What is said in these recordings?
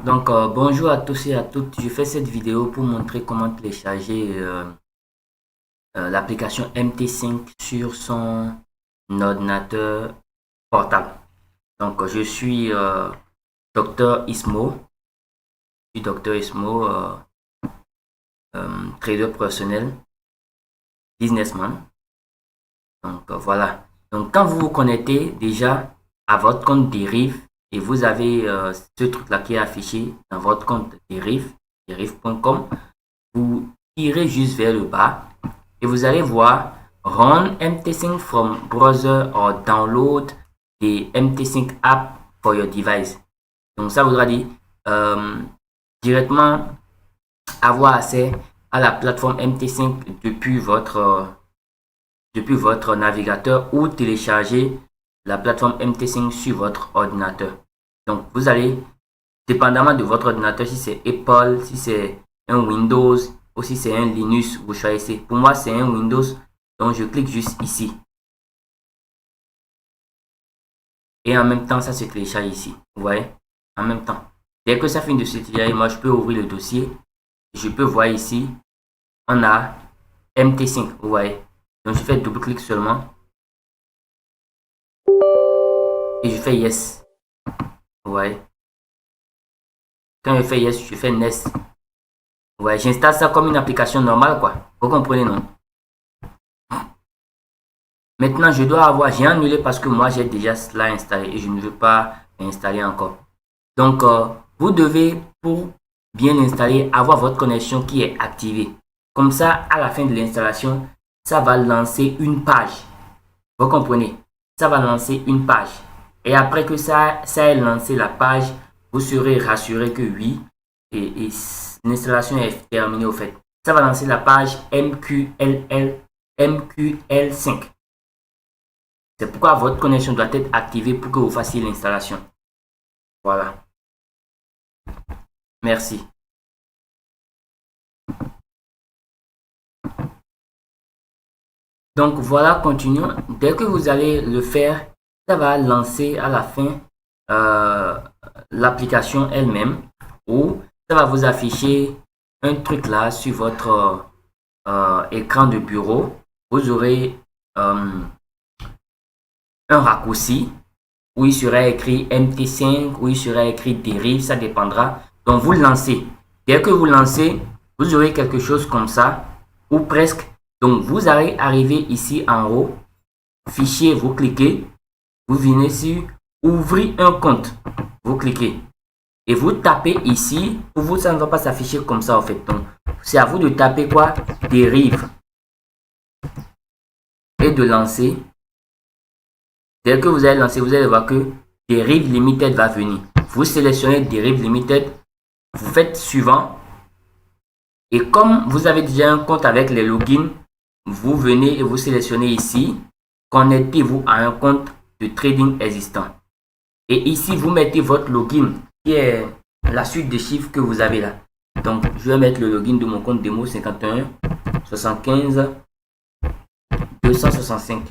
Donc, bonjour à tous et à toutes. Je fais cette vidéo pour montrer comment télécharger l'application MT5 sur son ordinateur portable. Donc, je suis Dr Ismo. Je suis Dr Ismo, trader professionnel, businessman. Donc, voilà. Donc, quand vous vous connectez déjà à votre compte Derive et vous avez ce truc-là qui est affiché dans votre compte Derive, derive.com, vous irez juste vers le bas et vous allez voir Run MT5 from browser or download the MT5 app for your device. Donc, ça voudra dire directement avoir accès à la plateforme MT5 depuis votre navigateur ou télécharger la plateforme MT5 sur votre ordinateur. Donc, vous allez, dépendamment de votre ordinateur, si c'est Apple, si c'est un Windows ou si c'est un Linux, vous choisissez. Pour moi, c'est un Windows, donc je clique juste ici. Et en même temps, ça se télécharge ici. Vous voyez? En même temps. Dès que ça finit de se télécharger, moi, je peux ouvrir le dossier. Je peux voir ici, on a MT5, vous voyez? Donc, je fais double-clic seulement. Et je fais Yes. Vous voyez? Quand je fais Yes, je fais Next. Vous voyez, j'installe ça comme une application normale, quoi. Vous comprenez, non? Maintenant, j'ai annulé parce que moi, j'ai déjà cela installé et je ne veux pas installer encore. Donc, vous devez, pour bien l'installer, avoir votre connexion qui est activée. Comme ça, à la fin de l'installation, ça va lancer une page. Vous comprenez? Ça va lancer une page. Et après que ça ait lancé la page, vous serez rassuré que oui, et l'installation est terminée au fait. Ça va lancer la page MQL5. C'est pourquoi votre connexion doit être activée pour que vous fassiez l'installation. Voilà. Merci. Donc voilà, continuons. Dès que vous allez le faire, ça va lancer à la fin l'application elle-même ou ça va vous afficher un truc là sur votre écran de bureau. Vous aurez un raccourci où il sera écrit MT5, où il sera écrit Derive, ça dépendra. Donc vous lancez. Dès que vous lancez, vous aurez quelque chose comme ça ou presque. Donc vous allez arriver ici en haut, fichier, vous cliquez, vous venez sur ouvrir un compte, vous cliquez et vous tapez ici. Pour vous, ça ne va pas s'afficher comme ça en fait. Donc c'est à vous de taper quoi? Derive et de lancer. Dès que vous allez lancer, vous allez voir que Derive Limited va venir. Vous sélectionnez Derive Limited, vous faites suivant. Et comme vous avez déjà un compte avec les logins, vous venez et vous sélectionnez ici, connectez-vous à un compte de trading existant. Et ici, vous mettez votre login qui est la suite de chiffres que vous avez là. Donc, je vais mettre le login de mon compte démo 51 75 265.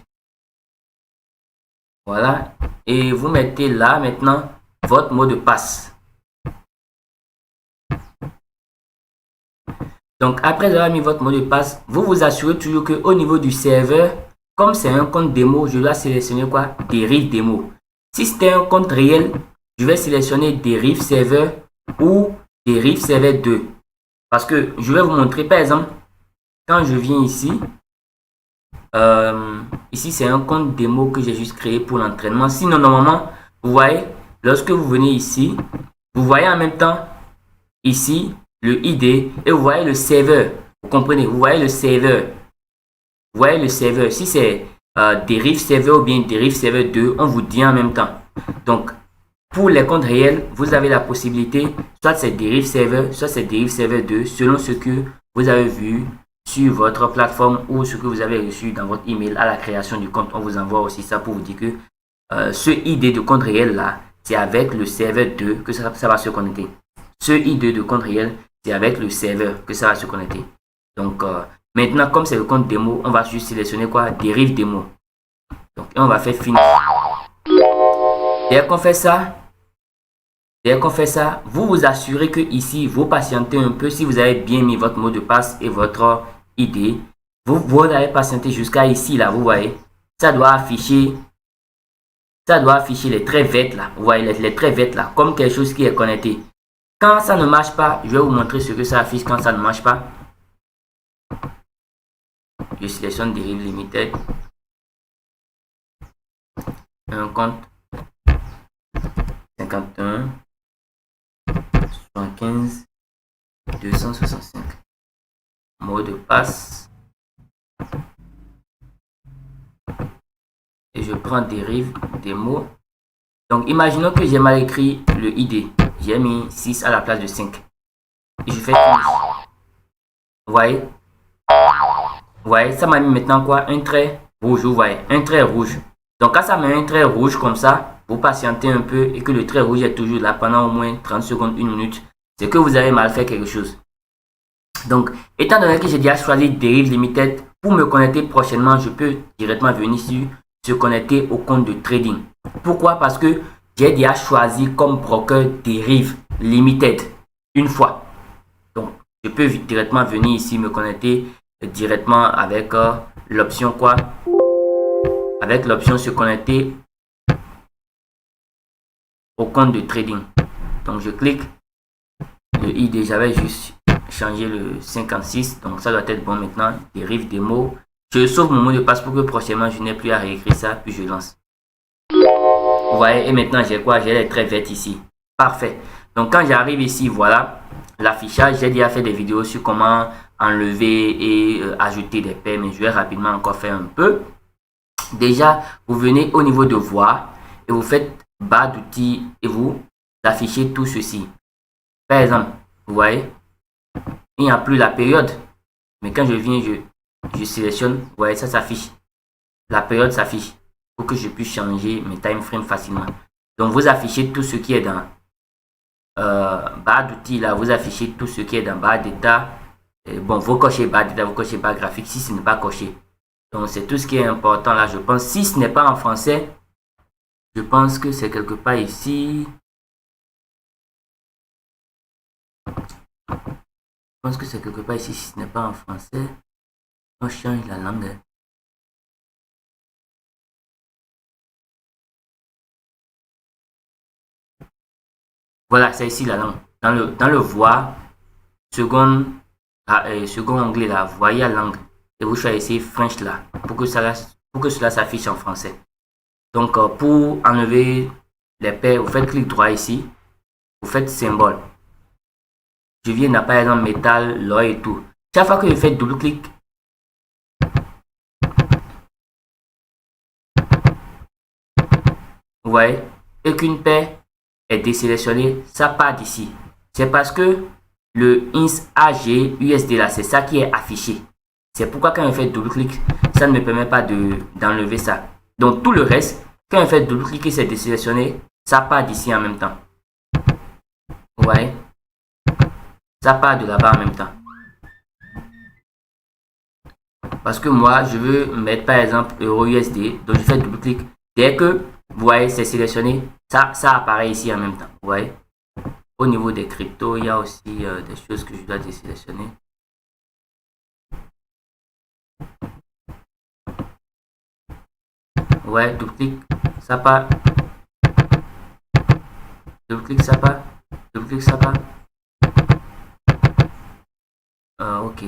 Voilà. Et vous mettez là maintenant votre mot de passe. Donc, après avoir mis votre mot de passe, vous vous assurez toujours que au niveau du serveur, comme c'est un compte démo, je dois sélectionner quoi? Derive démo. Si c'était un compte réel, je vais sélectionner Derive serveur ou Derive serveur 2. Parce que je vais vous montrer, par exemple, quand je viens ici, ici c'est un compte démo que j'ai juste créé pour l'entraînement. Sinon, normalement, vous voyez, lorsque vous venez ici, vous voyez en même temps ici le ID et vous voyez le serveur. Vous comprenez? Vous voyez le serveur. Vous voyez le serveur. Si c'est Derive serveur ou bien Derive serveur 2, on vous dit en même temps. Donc, pour les comptes réels, vous avez la possibilité, soit c'est Derive serveur, soit c'est Derive serveur 2, selon ce que vous avez vu sur votre plateforme ou ce que vous avez reçu dans votre email à la création du compte. On vous envoie aussi ça pour vous dire que ce ID de compte réel là, c'est avec le serveur 2 que ça va se connecter. Ce ID de compte réel, c'est avec le serveur que ça va se connecter. Donc, maintenant, comme c'est le compte démo, on va juste sélectionner quoi? Derive démo. Donc, et on va faire finir. Dès qu'on fait ça, Dès qu'on fait ça, vous vous assurez que ici, vous patientez un peu. Si vous avez bien mis votre mot de passe et votre ID, vous allez patienter jusqu'à ici, là, vous voyez. Ça doit afficher les traits verts, là. Vous voyez, les traits verts, là, comme quelque chose qui est connecté. Quand ça ne marche pas, je vais vous montrer ce que ça affiche quand ça ne marche pas. Je sélectionne Derive Limited. Un compte 51 75 265. Mot de passe. Et je prends Derive des mots. Donc, imaginons que j'ai mal écrit le ID. J'ai mis 6 à la place de 5. Et je fais Finish. Vous voyez? Vous voyez, ça m'a mis maintenant quoi? Un trait rouge, vous voyez? Un trait rouge. Donc, quand ça met un trait rouge comme ça, vous patientez un peu et que le trait rouge est toujours là pendant au moins 30 secondes, 1 minute, c'est que vous avez mal fait quelque chose. Donc, étant donné que j'ai déjà choisi Derive Limited, pour me connecter prochainement, je peux directement venir ici, se connecter au compte de trading. Pourquoi? Parce que j'ai déjà choisi comme broker Derive Limited une fois. Donc, je peux directement venir ici me connecter directement avec l'option quoi? Avec l'option se connecter au compte de trading. Donc, je clique le ID. J'avais juste changé le 56. Donc, ça doit être bon maintenant. Derive des mots. Je sauve mon mot de passe pour que prochainement, je n'ai plus à réécrire ça. Puis, je lance. Vous voyez, et maintenant, j'ai quoi? J'ai les traits verts ici. Parfait. Donc, quand j'arrive ici, voilà, l'affichage, j'ai déjà fait des vidéos sur comment enlever et ajouter des paires, mais je vais rapidement encore faire un peu. Déjà, vous venez au niveau de voir et vous faites barre d'outils et vous affichez tout ceci. Par exemple, vous voyez, il n'y a plus la période, mais quand je viens, je sélectionne, vous voyez, ça s'affiche. La période s'affiche pour que je puisse changer mes time frames facilement. Donc, vous affichez tout ce qui est dans barre d'outils là, vous affichez tout ce qui est dans barre d'état. Bon, vous cochez barre d'état, vous cochez barre graphique si ce n'est pas coché. Donc, c'est tout ce qui est important là, je pense. Si ce n'est pas en français, je pense que c'est quelque part ici. Je pense que c'est quelque part ici si ce n'est pas en français. On change la langue. Voilà, c'est ici la langue. Dans le voir, second onglet là, voyez la langue. Et vous choisissez French là, pour que cela s'affiche en français. Donc, pour enlever les paires, vous faites clic droit ici. Vous faites symbole. Je viens dans par exemple métal, l'or et tout. Chaque fois que je fais double clic, vous voyez, et qu'une paire est désélectionnée, ça part d'ici. C'est parce que le ins AG USD là, c'est ça qui est affiché. C'est pourquoi quand je fais double clic, ça ne me permet pas d'enlever ça. Donc tout le reste, quand je fais double clic et c'est désélectionné, ça part d'ici en même temps. Vous voyez, ça part de là-bas en même temps. Parce que moi, je veux mettre par exemple euro USD. Donc je fais double clic. Dès que vous voyez, c'est sélectionné, ça apparaît ici en même temps. Vous voyez, au niveau des cryptos, il y a aussi des choses que je dois désélectionner. Ouais, double clic, ça part. Double clic, ça part. Double clic, ça part. Ok.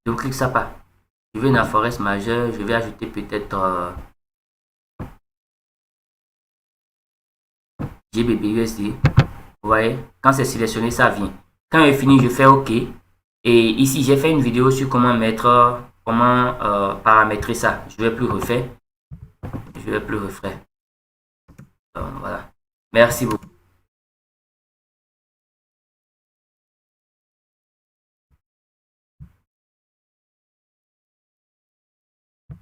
Double clic, ça part. Je vais dans la forest majeure. Je vais ajouter peut-être GBP/USD. Vous voyez, quand c'est sélectionné, ça vient. Quand j'ai fini, je fais OK. Et ici, j'ai fait une vidéo sur comment mettre, paramétrer ça. Je vais plus refaire. Je vais plus refaire. Voilà. Merci beaucoup.